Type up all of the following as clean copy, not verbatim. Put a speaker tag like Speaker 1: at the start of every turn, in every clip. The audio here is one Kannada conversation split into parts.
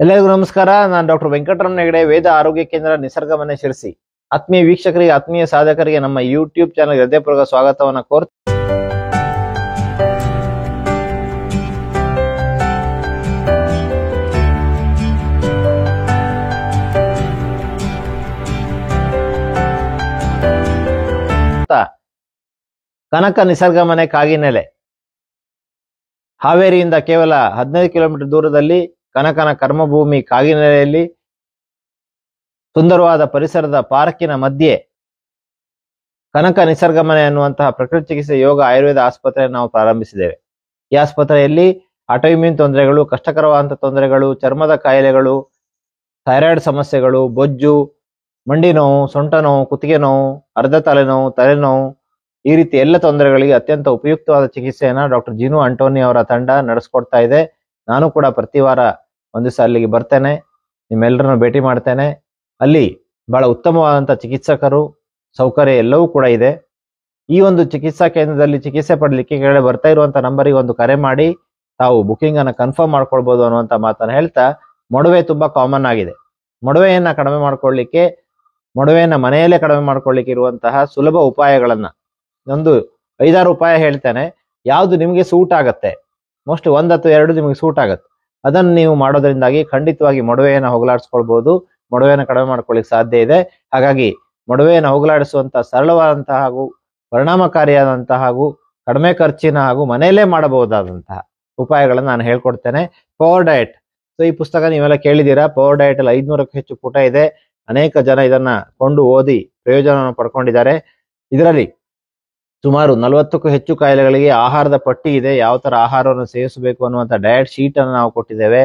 Speaker 1: ಎಲ್ಲರಿಗೂ ನಮಸ್ಕಾರ. ನಾನು ಡಾಕ್ಟರ್ ವೆಂಕಟರಮಣ ಹೆಗಡೆ, ವೇದ ಆರೋಗ್ಯ ಕೇಂದ್ರ, ನಿಸರ್ಗಮನೆ ಶಿರಸಿ. ಆತ್ಮೀಯ ವೀಕ್ಷಕರಿಗೆ, ಆತ್ಮೀಯ ಸಾಧಕರಿಗೆ ನಮ್ಮ ಯೂಟ್ಯೂಬ್ ಚಾನಲ್ ಹೃದಯಪೂರ್ವಕ ಸ್ವಾಗತವನ್ನ ಕೋರ್ತಾ ಕನಕ ನಿಸರ್ಗಮನೆ ಕಾಗಿನೆಲೆ ಹಾವೇರಿಯಿಂದ ಕೇವಲ 15 ಕಿಲೋಮೀಟರ್ ದೂರದಲ್ಲಿ ಕನಕನ ಕರ್ಮಭೂಮಿ ಕಾಗಿನೆಲೆಯಲ್ಲಿ ಸುಂದರವಾದ ಪರಿಸರದ ಪಾರ್ಕಿನ ಮಧ್ಯೆ ಕನಕ ನಿಸರ್ಗಮನೆ ಅನ್ನುವಂತಹ ಪ್ರಕೃತಿ ಚಿಕಿತ್ಸೆ ಯೋಗ ಆಯುರ್ವೇದ ಆಸ್ಪತ್ರೆಯನ್ನು ನಾವು ಪ್ರಾರಂಭಿಸಿದ್ದೇವೆ. ಈ ಆಸ್ಪತ್ರೆಯಲ್ಲಿ ಆಟೋಇಮ್ಯೂನ್ ತೊಂದರೆಗಳು, ಕಷ್ಟಕರವಾದಂತಹ ತೊಂದರೆಗಳು, ಚರ್ಮದ ಕಾಯಿಲೆಗಳು, ಥೈರಾಯ್ಡ್ ಸಮಸ್ಯೆಗಳು, ಬೊಜ್ಜು, ಮಂಡಿ ನೋವು, ಸೊಂಟ ನೋವು, ಕುತ್ತಿಗೆ ನೋವು, ಅರ್ಧ ತಲೆನೋವು, ತಲೆನೋವು, ಈ ರೀತಿ ಎಲ್ಲ ತೊಂದರೆಗಳಿಗೆ ಅತ್ಯಂತ ಉಪಯುಕ್ತವಾದ ಚಿಕಿತ್ಸೆಯನ್ನ ಡಾಕ್ಟರ್ ಜಿನು ಆಂಟೋನಿ ಅವರ ತಂಡ ನಡೆಸ್ಕೊಡ್ತಾ ಇದೆ. ನಾನು ಕೂಡ ಪ್ರತಿ ವಾರ ಒಂದು ದಿವಸ ಅಲ್ಲಿಗೆ ಬರ್ತೇನೆ, ನಿಮ್ಮೆಲ್ಲರನ್ನು ಭೇಟಿ ಮಾಡ್ತೇನೆ. ಅಲ್ಲಿ ಬಹಳ ಉತ್ತಮವಾದಂತಹ ಚಿಕಿತ್ಸಕರು, ಸೌಕರ್ಯ ಎಲ್ಲವೂ ಕೂಡ ಇದೆ. ಈ ಒಂದು ಚಿಕಿತ್ಸಾ ಕೇಂದ್ರದಲ್ಲಿ ಚಿಕಿತ್ಸೆ ಪಡಲಿಕ್ಕೆ ಕೆಳಗಡೆ ಬರ್ತಾ ಇರುವಂತ ನಂಬರಿಗೆ ಒಂದು ಕರೆ ಮಾಡಿ ತಾವು ಬುಕಿಂಗ್ ಅನ್ನ ಕನ್ಫರ್ಮ್ ಮಾಡ್ಕೊಳ್ಬಹುದು ಅನ್ನುವಂತ ಮಾತನ್ನ ಹೇಳ್ತಾ, ಮೊಡವೆ ತುಂಬಾ ಕಾಮನ್ ಆಗಿದೆ. ಮೊಡವೆಯನ್ನ ಕಡಿಮೆ ಮಾಡ್ಕೊಳ್ಳಿಕ್ಕೆ, ಮೊಡವೆಯನ್ನ ಮನೆಯಲ್ಲೇ ಕಡಿಮೆ ಮಾಡ್ಕೊಳ್ಳಿಕ್ಕೆ ಇರುವಂತಹ ಸುಲಭ ಉಪಾಯಗಳನ್ನ ಒಂದು 5-6 ಉಪಾಯ ಹೇಳ್ತೇನೆ. ಯಾವ್ದು ನಿಮಗೆ ಸೂಟ್ ಆಗತ್ತೆ, ಮೋಸ್ಟ್ 1 ಅಥವಾ 2 ನಿಮಗೆ ಸೂಟ್ ಆಗತ್ತೆ, ಅದನ್ನು ನೀವು ಮಾಡೋದ್ರಿಂದಾಗಿ ಖಂಡಿತವಾಗಿ ಮೊಡವೆಯನ್ನು ಹೋಗಲಾಡಿಸ್ಕೊಳ್ಬಹುದು, ಮೊಡವೆಯನ್ನು ಕಡಿಮೆ ಮಾಡ್ಕೊಳ್ಳಿಕ್ಕೆ ಸಾಧ್ಯ ಇದೆ. ಹಾಗಾಗಿ ಮೊಡವೆಯನ್ನು ಹೋಗಲಾಡಿಸುವಂತಹ ಸರಳವಾದಂತಹ ಹಾಗೂ ಪರಿಣಾಮಕಾರಿಯಾದಂತಹ ಹಾಗೂ ಕಡಿಮೆ ಖರ್ಚಿನ ಹಾಗೂ ಮನೆಯಲ್ಲೇ ಮಾಡಬಹುದಾದಂತಹ ಉಪಾಯಗಳನ್ನು ನಾನು ಹೇಳ್ಕೊಡ್ತೇನೆ. Power diet. ಸೊ ಈ ಪುಸ್ತಕ ನೀವೆಲ್ಲ ಕೇಳಿದ್ದೀರಾ. ಪವರ್ ಡಯಟ್ ಅಲ್ಲಿ 500ಕ್ಕೂ ಹೆಚ್ಚು ಪುಟ ಇದೆ. ಅನೇಕ ಜನ ಇದನ್ನ ಕೊಂಡು ಓದಿ ಪ್ರಯೋಜನವನ್ನು ಪಡ್ಕೊಂಡಿದ್ದಾರೆ. ಇದರಲ್ಲಿ ಸುಮಾರು 40ಕ್ಕೂ ಹೆಚ್ಚು ಕಾಯಿಲೆಗಳಿಗೆ ಆಹಾರದ ಪಟ್ಟಿ ಇದೆ. ಯಾವ ತರ ಆಹಾರವನ್ನು ಸೇವಿಸಬೇಕು ಅನ್ನುವಂಥ ಡಯಟ್ ಶೀಟ್ ಅನ್ನು ನಾವು ಕೊಟ್ಟಿದ್ದೇವೆ.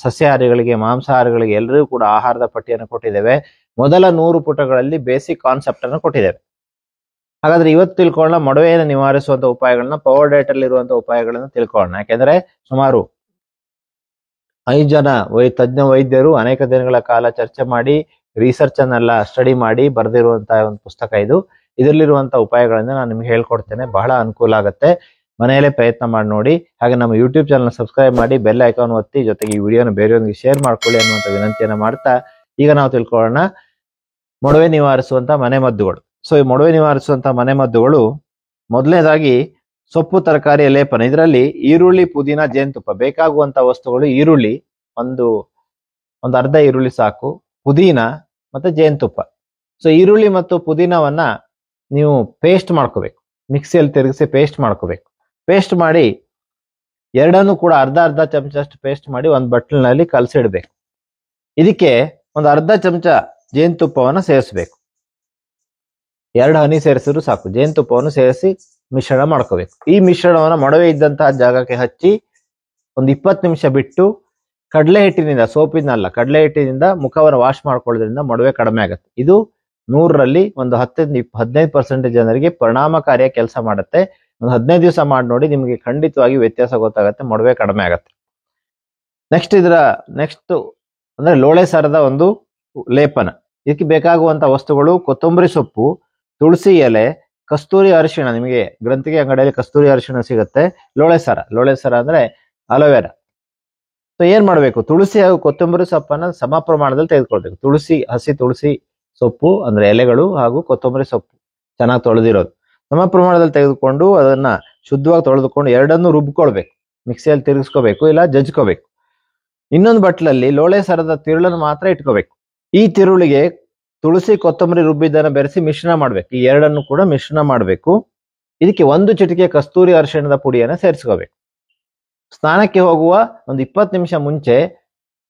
Speaker 1: ಸಸ್ಯಾಹಾರಿಗಳಿಗೆ, ಮಾಂಸಾಹಾರಿಗಳಿಗೆ ಎಲ್ಲರಿಗೂ ಕೂಡ ಆಹಾರದ ಪಟ್ಟಿಯನ್ನು ಕೊಟ್ಟಿದ್ದೇವೆ. ಮೊದಲ 100 ಪುಟಗಳಲ್ಲಿ ಬೇಸಿಕ್ ಕಾನ್ಸೆಪ್ಟ್ ಅನ್ನು ಕೊಟ್ಟಿದ್ದೇವೆ. ಹಾಗಾದ್ರೆ ಇವತ್ತು ತಿಳ್ಕೊಳ್ಳೋಣ ಮೊಡವೆಯನ್ನು ನಿವಾರಿಸುವಂತ ಉಪಾಯಗಳನ್ನ, ಪವರ್ ಡಯಟ್ ಅಲ್ಲಿ ಇರುವಂತಹ ಉಪಾಯಗಳನ್ನ ತಿಳ್ಕೊಳ್ಳೋಣ. ಯಾಕೆಂದ್ರೆ ಸುಮಾರು 5 ಜನ ತಜ್ಞ ವೈದ್ಯರು ಅನೇಕ ದಿನಗಳ ಕಾಲ ಚರ್ಚೆ ಮಾಡಿ, ರಿಸರ್ಚ್ ಅನ್ನೆಲ್ಲ ಸ್ಟಡಿ ಮಾಡಿ ಬರೆದಿರುವಂತಹ ಒಂದು ಪುಸ್ತಕ ಇದು. ಇದರಲ್ಲಿರುವಂತಹ ಉಪಾಯಗಳನ್ನ ನಾನು ನಿಮ್ಗೆ ಹೇಳ್ಕೊಡ್ತೇನೆ. ಬಹಳ ಅನುಕೂಲ ಆಗುತ್ತೆ. ಮನೆಯಲ್ಲೇ ಪ್ರಯತ್ನ ಮಾಡಿ ನೋಡಿ. ಹಾಗೆ ನಮ್ಮ ಯೂಟ್ಯೂಬ್ ಚಾನಲ್ ಸಬ್ಸ್ಕ್ರೈಬ್ ಮಾಡಿ, ಬೆಲ್ ಐಕಾನ್ ಒತ್ತಿ, ಜೊತೆಗೆ ಈ ವಿಡಿಯೋನ ಬೇರೆಯವರಿಗೆ ಶೇರ್ ಮಾಡ್ಕೊಳ್ಳಿ ಅನ್ನುವಂಥ ವಿನಂತಿಯನ್ನು ಮಾಡ್ತಾ, ಈಗ ನಾವು ತಿಳ್ಕೊಳ್ಳೋಣ ಮೊಡವೆ ನಿವಾರಿಸುವಂತ ಮನೆಮದ್ದುಗಳು. ಸೊ ಈ ಮೊಡವೆ ನಿವಾರಿಸುವಂತ ಮನೆಮದ್ದುಗಳು, ಮೊದಲನೇದಾಗಿ ಸೊಪ್ಪು ತರಕಾರಿಯ ಲೇಪನ. ಇದರಲ್ಲಿ ಈರುಳ್ಳಿ, ಪುದೀನ, ಜೇನುತುಪ್ಪ ಬೇಕಾಗುವಂತ ವಸ್ತುಗಳು. ಈರುಳ್ಳಿ ಒಂದು ಅರ್ಧ ಈರುಳ್ಳಿ ಸಾಕು, ಪುದೀನ ಮತ್ತೆ ಜೇನುತುಪ್ಪ. ಸೊ ಈರುಳ್ಳಿ ಮತ್ತು ಪುದೀನವನ್ನ ನೀವು ಪೇಸ್ಟ್ ಮಾಡ್ಕೋಬೇಕು, ಮಿಕ್ಸಿಯಲ್ಲಿ ತಿರುಗಿಸಿ ಪೇಸ್ಟ್ ಮಾಡ್ಕೋಬೇಕು. ಪೇಸ್ಟ್ ಮಾಡಿ ಎರಡನ್ನು ಕೂಡ ಅರ್ಧ ಚಮಚಷ್ಟು ಪೇಸ್ಟ್ ಮಾಡಿ ಒಂದು ಬಟ್ಲಿನಲ್ಲಿ ಕಲಸಿಡ್ಬೇಕು. ಇದಕ್ಕೆ ಒಂದು ಅರ್ಧ ಚಮಚ ಜೇನುತುಪ್ಪವನ್ನು ಸೇರಿಸ್ಬೇಕು. 2 ಹನಿ ಸೇರಿಸಿದ್ರು ಸಾಕು. ಜೇನುತುಪ್ಪವನ್ನು ಸೇರಿಸಿ ಮಿಶ್ರಣ ಮಾಡ್ಕೋಬೇಕು. ಈ ಮಿಶ್ರಣವನ್ನು ಮೊಡವೆ ಇದ್ದಂತಹ ಜಾಗಕ್ಕೆ ಹಚ್ಚಿ ಒಂದು 20 ನಿಮಿಷ ಬಿಟ್ಟು ಕಡಲೆ ಹಿಟ್ಟಿನಿಂದ, ಸೋಪಿನಲ್ಲ ಕಡಲೆ ಹಿಟ್ಟಿನಿಂದ ಮುಖವನ್ನು ವಾಶ್ ಮಾಡ್ಕೊಳ್ಳೋದ್ರಿಂದ ಮೊಡವೆ ಕಡಿಮೆ ಆಗುತ್ತೆ. ಇದು 100ರಲ್ಲಿ ಒಂದು 10-15% ಜನರಿಗೆ ಪರಿಣಾಮಕಾರಿಯಾಗಿ ಕೆಲಸ ಮಾಡುತ್ತೆ. ಒಂದು 15 ದಿವಸ ಮಾಡಿ ನೋಡಿ, ನಿಮಗೆ ಖಂಡಿತವಾಗಿ ವ್ಯತ್ಯಾಸ ಗೊತ್ತಾಗುತ್ತೆ, ಮೊಡವೆ ಕಡಿಮೆ ಆಗುತ್ತೆ. ನೆಕ್ಸ್ಟ್ ಅಂದ್ರೆ ಲೋಳೆ ಸರದ ಒಂದು ಲೇಪನ. ಇದಕ್ಕೆ ಬೇಕಾಗುವಂತ ವಸ್ತುಗಳು: ಕೊತ್ತಂಬರಿ ಸೊಪ್ಪು, ತುಳಸಿ ಎಲೆ, ಕಸ್ತೂರಿ ಅರಿಶಿಣ. ನಿಮಗೆ ಗ್ರಂಥಿಗೆ ಅಂಗಡಿಯಲ್ಲಿ ಕಸ್ತೂರಿ ಅರಿಶಿಣ ಸಿಗುತ್ತೆ. ಲೋಳೆ ಸರ ಅಂದ್ರೆ ಅಲೋವೆರಾ. ಸೊ ಏನ್ ಮಾಡ್ಬೇಕು, ತುಳಸಿ ಹಾಗೂ ಕೊತ್ತಂಬರಿ ಸೊಪ್ಪನ್ನ ಸಮ ಪ್ರಮಾಣದಲ್ಲಿ ತೆಗೆದುಕೊಳ್ಬೇಕು. ಹಸಿ ತುಳಸಿ ಸೊಪ್ಪು ಅಂದ್ರೆ ಎಲೆಗಳು ಹಾಗೂ ಕೊತ್ತಂಬರಿ ಸೊಪ್ಪು ಚೆನ್ನಾಗಿ ತೊಳೆದಿರೋದು ಸಮ ಪ್ರಮಾಣದಲ್ಲಿ ತೆಗೆದುಕೊಂಡು ಅದನ್ನ ಶುದ್ಧವಾಗಿ ತೊಳೆದುಕೊಂಡು ಎರಡನ್ನೂ ರುಬ್ಕೊಳ್ಬೇಕು. ಮಿಕ್ಸಿಯಲ್ಲಿ ತಿರುಗಿಸ್ಕೋಬೇಕು, ಇಲ್ಲ ಜಜ್ಕೋಬೇಕು. ಇನ್ನೊಂದು ಬಟ್ಲಲ್ಲಿ ಲೋಳೆ ಸರದ ತಿರುಳನ್ನು ಮಾತ್ರ ಇಟ್ಕೋಬೇಕು. ಈ ತಿರುಳಿಗೆ ತುಳಸಿ, ಕೊತ್ತಂಬರಿ ರುಬ್ಬಿದ್ದನ್ನ ಬೆರೆಸಿ ಮಿಶ್ರಣ ಮಾಡ್ಬೇಕು. ಈ ಎರಡನ್ನು ಕೂಡ ಮಿಶ್ರಣ ಮಾಡ್ಬೇಕು. ಇದಕ್ಕೆ 1 ಚಿಟಿಕೆ ಕಸ್ತೂರಿ ಅರಿಶಿಣದ ಪುಡಿಯನ್ನ ಸೇರಿಸ್ಕೋಬೇಕು. ಸ್ನಾನಕ್ಕೆ ಹೋಗುವ ಒಂದು 20 ನಿಮಿಷ ಮುಂಚೆ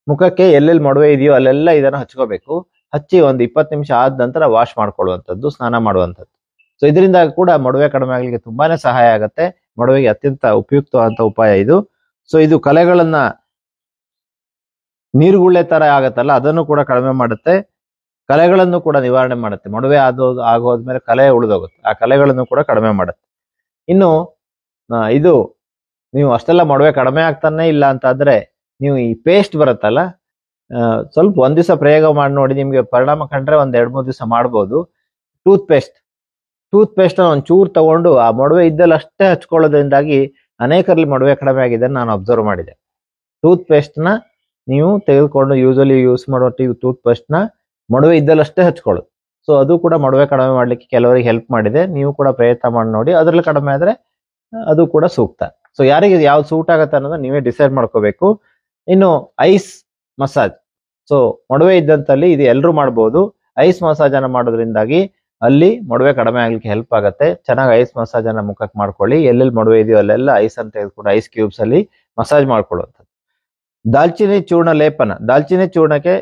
Speaker 1: ಮುಖಕ್ಕೆ ಎಲ್ಲೆಲ್ಲಿ ಮೊಡವೆ ಇದೆಯೋ ಅಲ್ಲೆಲ್ಲ ಇದನ್ನ ಹಚ್ಕೋಬೇಕು. ಹಚ್ಚಿ ಒಂದು 20 ನಿಮಿಷ ಆದ ನಂತರ ವಾಶ್ ಮಾಡ್ಕೊಳ್ಳುವಂಥದ್ದು, ಸ್ನಾನ ಮಾಡುವಂಥದ್ದು. ಸೊ ಇದರಿಂದ ಕೂಡ ಮೊಡವೆ ಕಡಿಮೆ ಆಗ್ಲಿಕ್ಕೆ ತುಂಬಾನೇ ಸಹಾಯ ಆಗುತ್ತೆ. ಮೊಡವೆಗೆ ಅತ್ಯಂತ ಉಪಯುಕ್ತವಾದಂತ ಉಪಾಯ ಇದು. ಸೊ ಇದು ಕಲೆಗಳನ್ನ, ನೀರುಗುಳ್ಳೆ ತರ ಆಗತ್ತಲ್ಲ, ಅದನ್ನು ಕೂಡ ಕಡಿಮೆ ಮಾಡುತ್ತೆ. ಕಲೆಗಳನ್ನು ಕೂಡ ನಿವಾರಣೆ ಮಾಡುತ್ತೆ. ಮೊಡವೆ ಆಗೋದ್ಮೇಲೆ ಕಲೆ ಉಳಿದೋಗುತ್ತೆ, ಆ ಕಲೆಗಳನ್ನು ಕೂಡ ಕಡಿಮೆ ಮಾಡುತ್ತೆ. ಇನ್ನು ಇದು ನೀವು ಅಷ್ಟೆಲ್ಲ ಮೊಡವೆ ಕಡಿಮೆ ಆಗ್ತಾನೆ ಇಲ್ಲ ಅಂತಂದ್ರೆ, ನೀವು ಈ ಪೇಸ್ಟ್ ಬರುತ್ತಲ್ಲ, ಸ್ವಲ್ಪ 1 ದಿವಸ ಪ್ರಯೋಗ ಮಾಡಿ ನೋಡಿ, ನಿಮ್ಗೆ ಪರಿಣಾಮ ಕಂಡ್ರೆ 1-2-3 ದಿವಸ ಮಾಡ್ಬೋದು. ಟೂತ್ ಪೇಸ್ಟ್ ಒಂದು ಚೂರು ತಗೊಂಡು ಆ ಮೊಡವೆ ಇದ್ದಲ್ಲಿ ಅಷ್ಟೇ ಹಚ್ಕೊಳ್ಳೋದ್ರಿಂದಾಗಿ ಅನೇಕರಲ್ಲಿ ಮೊಡವೆ ಕಡಿಮೆ ಆಗಿದೆ ನಾನು ಅಬ್ಸರ್ವ್ ಮಾಡಿದೆ. ಟೂತ್ ಪೇಸ್ಟ್ ನ ನೀವು ತೆಗೆದುಕೊಂಡು ಯೂಸಲಿ ಯೂಸ್ ಮಾಡುವ ಟೂತ್ ಪೇಸ್ಟ್ ನ ಮೊಡವೆ ಇದ್ದಲ್ಲಷ್ಟೇ ಹಚ್ಕೊಳ್ಳೋದು. ಸೊ ಅದು ಕೂಡ ಮೊಡವೆ ಕಡಿಮೆ ಮಾಡ್ಲಿಕ್ಕೆ ಕೆಲವರಿಗೆ ಹೆಲ್ಪ್ ಮಾಡಿದೆ. ನೀವು ಕೂಡ ಪ್ರಯತ್ನ ಮಾಡಿ ನೋಡಿ. ಅದರಲ್ಲಿ ಕಡಿಮೆ ಆದ್ರೆ ಅದು ಕೂಡ ಸೂಕ್ತ. ಸೊ ಯಾರಿಗೆ ಯಾವ್ದು ಸೂಟ್ ಆಗತ್ತೆ ಅನ್ನೋದನ್ನ ನೀವೇ ಡಿಸೈಡ್ ಮಾಡ್ಕೋಬೇಕು. ಇನ್ನು ಐಸ್ ಮಸಾಜ್. ಸೊ ಮೊಡವೆ ಇದ್ದಂತಲ್ಲಿ ಇದು ಎಲ್ಲರೂ ಮಾಡಬಹುದು. ಐಸ್ ಮಸಾಜ್ ಅನ್ನ ಮಾಡೋದ್ರಿಂದಾಗಿ ಅಲ್ಲಿ ಮೊಡವೆ ಕಡಿಮೆ ಆಗ್ಲಿಕ್ಕೆ ಹೆಲ್ಪ್ ಆಗುತ್ತೆ. ಚೆನ್ನಾಗಿ ಐಸ್ ಮಸಾಜ್ ಅನ್ನ ಮುಖಕ್ಕೆ ಮಾಡ್ಕೊಳ್ಳಿ. ಎಲ್ಲೆಲ್ಲಿ ಮೊಡವೆ ಇದೆಯೋ ಅಲ್ಲೆಲ್ಲ ಐಸ್ ಅಂತ ತೆಗೆದುಕೊಂಡು ಐಸ್ ಕ್ಯೂಬ್ಸ್ ಅಲ್ಲಿ ಮಸಾಜ್ ಮಾಡ್ಕೊಳ್ಳುವಂಥದ್ದು. ದಾಲ್ಚಿನ್ನಿ ಚೂರ್ಣ ಲೇಪನ. ದಾಲ್ಚಿನ್ನಿ ಚೂರ್ಣಕ್ಕೆ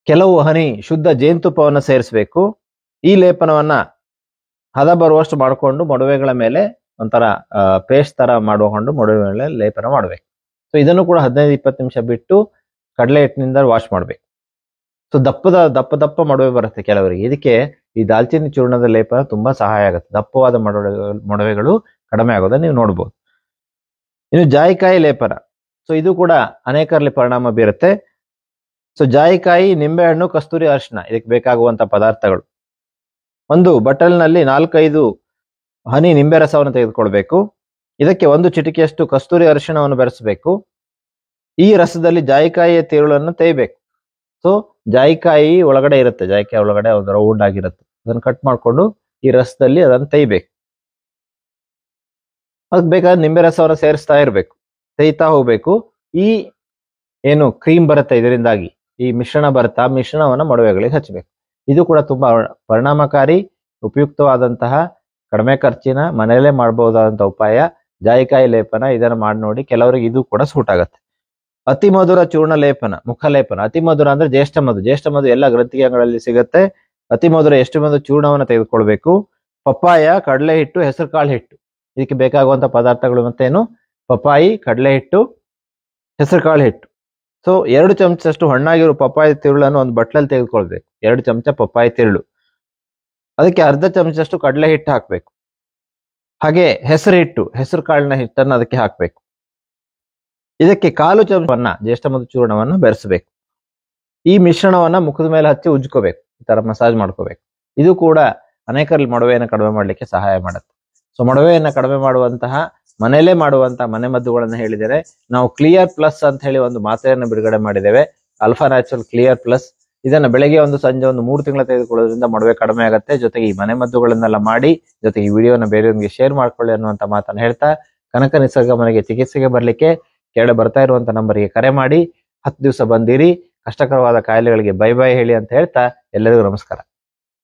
Speaker 1: ಕೆಲವು ಹನಿ ಶುದ್ಧ ಜೇನುತುಪ್ಪವನ್ನು ಸೇರಿಸಬೇಕು. ಈ ಲೇಪನವನ್ನ ಹದ ಬರುವಷ್ಟು ಮಾಡಿಕೊಂಡು ಮೊಡವೆಗಳ ಮೇಲೆ ಒಂಥರ ಪೇಸ್ಟ್ ತರ ಮಾಡಿಕೊಂಡು ಮೊಡವೆ ಮೇಲೆ ಲೇಪನ ಮಾಡಬೇಕು. ಸೊ ಇದನ್ನು ಕೂಡ 15-20 ನಿಮಿಷ ಬಿಟ್ಟು ಕಡಲೆ ಹಿಟ್ಟಿನಿಂದ ವಾಶ್ ಮಾಡಬೇಕು. ಸೊ ದಪ್ಪ ಮೊಡವೆ ಬರುತ್ತೆ ಕೆಲವರಿಗೆ. ಇದಕ್ಕೆ ಈ ದಾಲ್ಚಿನ್ನಿ ಚೂರ್ಣದ ಲೇಪನ ತುಂಬಾ ಸಹಾಯ ಆಗುತ್ತೆ. ದಪ್ಪವಾದ ಮೊಡವೆಗಳು ಕಡಿಮೆ ಆಗೋದನ್ನ ನೀವು ನೋಡ್ಬೋದು. ಇನ್ನು ಜಾಯಿಕಾಯಿ ಲೇಪನ. ಸೊ ಇದು ಕೂಡ ಅನೇಕರಲ್ಲಿ ಪರಿಣಾಮ ಬೀರುತ್ತೆ. ಸೊ ಜಾಯಿಕಾಯಿ, ನಿಂಬೆಹಣ್ಣು, ಕಸ್ತೂರಿ ಅರಿಶಿನ ಇದಕ್ಕೆ ಬೇಕಾಗುವಂತ ಪದಾರ್ಥಗಳು. ಒಂದು ಬಟ್ಟಲಿನಲ್ಲಿ 4-5 ಹನಿ ನಿಂಬೆ ರಸವನ್ನು ತೆಗೆದುಕೊಳ್ಬೇಕು. ಇದಕ್ಕೆ 1 ಚಿಟಿಕೆಯಷ್ಟು ಕಸ್ತೂರಿ ಅರಿಶಿಣವನ್ನು ಬೆರೆಸಬೇಕು. ಈ ರಸದಲ್ಲಿ ಜಾಯಿಕಾಯಿಯ ತಿರುಳನ್ನು ತೇಯ್ಬೇಕು. ಸೊ ಜಾಯಿಕಾಯಿ ಒಳಗಡೆ ಇರುತ್ತೆ, ಜಾಯಿಕಾಯಿ ಒಳಗಡೆ ಒಂದು ರೌಂಡ್ ಆಗಿರುತ್ತೆ. ಅದನ್ನು ಕಟ್ ಮಾಡ್ಕೊಂಡು ಈ ರಸದಲ್ಲಿ ಅದನ್ನು ತೇಯ್ಬೇಕು. ಅದಕ್ಕೆ ಬೇಕಾದ್ರೆ ನಿಂಬೆ ರಸವನ್ನು ಸೇರಿಸ್ತಾ ಇರಬೇಕು, ತೇಯ್ತಾ ಹೋಗ್ಬೇಕು. ಈ ಏನು ಕ್ರೀಮ್ ಬರುತ್ತೆ ಇದರಿಂದಾಗಿ, ಈ ಮಿಶ್ರಣ ಬರುತ್ತೆ, ಆ ಮಿಶ್ರಣವನ್ನ ಮೊಡವೆಗಳಿಗೆ ಹಚ್ಚಬೇಕು. ಇದು ಕೂಡ ತುಂಬಾ ಪರಿಣಾಮಕಾರಿ, ಉಪಯುಕ್ತವಾದಂತಹ, ಕಡಿಮೆ ಖರ್ಚಿನ, ಮನೆಯಲ್ಲೇ ಮಾಡಬಹುದಾದಂತಹ ಉಪಾಯ ಜಾಯಿಕಾಯಿ ಲೇಪನ. ಇದನ್ನ ಮಾಡಿ ನೋಡಿ, ಕೆಲವರಿಗೆ ಇದು ಕೂಡ ಸೂಟ್ ಆಗುತ್ತೆ. ಅತಿ ಮಧುರ ಚೂರ್ಣ ಲೇಪನ, ಮುಖ ಲೇಪನ. ಅತಿ ಮಧುರ ಅಂದ್ರೆ ಜ್ಯೇಷ್ಠ ಮಧು ಎಲ್ಲ ಗ್ರಂಥಿಗೆ ಅಂಗಗಳಲ್ಲಿ ಸಿಗುತ್ತೆ. ಅತಿ ಮಧುರ ಎಷ್ಟು ಮಧು ಚೂರ್ಣವನ್ನು ತೆಗೆದುಕೊಳ್ಬೇಕು. ಪಪ್ಪಾಯ, ಕಡಲೆ ಹಿಟ್ಟು, ಹೆಸರು ಕಾಳು ಹಿಟ್ಟು ಇದಕ್ಕೆ ಬೇಕಾಗುವಂತ ಪದಾರ್ಥಗಳು ಮತ್ತೇನು? ಪಪ್ಪಾಯಿ, ಕಡಲೆ ಹಿಟ್ಟು, ಹೆಸರು ಕಾಳು ಹಿಟ್ಟು. ಸೊ 2 ಚಮಚದಷ್ಟು ಹಣ್ಣಾಗಿರೋ ಪಪ್ಪಾಯಿ ತಿರುಳನ್ನು ಒಂದು ಬಟ್ಲಲ್ಲಿ ತೆಗೆದುಕೊಳ್ಬೇಕು. 2 ಚಮಚ ಪಪ್ಪಾಯಿ ತಿರುಳು, ಅದಕ್ಕೆ ಅರ್ಧ ಚಮಚದಷ್ಟು ಕಡಲೆ ಹಿಟ್ಟು ಹಾಕ್ಬೇಕು. ಹಾಗೆ ಹೆಸರು ಕಾಳಿನ ಹಿಟ್ಟನ್ನು ಅದಕ್ಕೆ ಹಾಕ್ಬೇಕು. ಇದಕ್ಕೆ 1/4 ಚಮಚವನ್ನ ಜ್ಯೇಷ್ಠ ಮಧು ಚೂರ್ಣವನ್ನು ಬೆರೆಸಬೇಕು. ಈ ಮಿಶ್ರಣವನ್ನ ಮುಖದ ಮೇಲೆ ಹಚ್ಚಿ ಉಜ್ಕೋಬೇಕು, ಈ ತರ ಮಸಾಜ್ ಮಾಡ್ಕೋಬೇಕು. ಇದು ಕೂಡ ಅನೇಕರಲ್ಲಿ ಮೊಡವೆಯನ್ನು ಕಡಿಮೆ ಮಾಡ್ಲಿಕ್ಕೆ ಸಹಾಯ ಮಾಡುತ್ತೆ. ಸೊ ಮೊಡವೆಯನ್ನು ಕಡಿಮೆ ಮಾಡುವಂತಹ, ಮನೆಯಲ್ಲೇ ಮಾಡುವಂತಹ ಮನೆ ಮದ್ದುಗಳನ್ನು ಹೇಳಿದರೆ, ನಾವು ಕ್ಲಿಯರ್ ಪ್ಲಸ್ ಅಂತ ಹೇಳಿ ಒಂದು ಮಾತ್ರೆಯನ್ನು ಬಿಡುಗಡೆ ಮಾಡಿದ್ದೇವೆ, ಅಲ್ಫಾ ನ್ಯಾಚುರಲ್ ಕ್ಲಿಯರ್ ಪ್ಲಸ್. ಇದನ್ನ ಬೆಳಗ್ಗೆ ಒಂದು, ಸಂಜೆ ಒಂದು 3 ತಿಂಗಳ ತೆಗೆದುಕೊಳ್ಳೋದ್ರಿಂದ ಮೊಡವೆ ಕಡಿಮೆ ಆಗುತ್ತೆ. ಜೊತೆಗೆ ಈ ಮನೆ ಮದ್ದುಗಳನ್ನೆಲ್ಲ ಮಾಡಿ, ಜೊತೆಗೆ ಈ ವಿಡಿಯೋನ ಬೇರೆಯವರಿಗೆ ಶೇರ್ ಮಾಡ್ಕೊಳ್ಳಿ ಅನ್ನುವಂತ ಮಾತನ್ನು ಹೇಳ್ತಾ, ಕನಕ ನಿಸರ್ಗ ಮನೆಗೆ ಚಿಕಿತ್ಸೆಗೆ ಬರ್ಲಿಕ್ಕೆ ಕೆಳಗಡೆ ಬರ್ತಾ ಇರುವಂತ ನಂಬರ್ಗೆ ಕರೆ ಮಾಡಿ 10 ದಿವಸ ಬಂದಿರಿ. ಕಷ್ಟಕರವಾದ ಕಾಯಿಲೆಗಳಿಗೆ ಬೈ ಬೈ ಹೇಳಿ ಅಂತ ಹೇಳ್ತಾ ಎಲ್ಲರಿಗೂ ನಮಸ್ಕಾರ.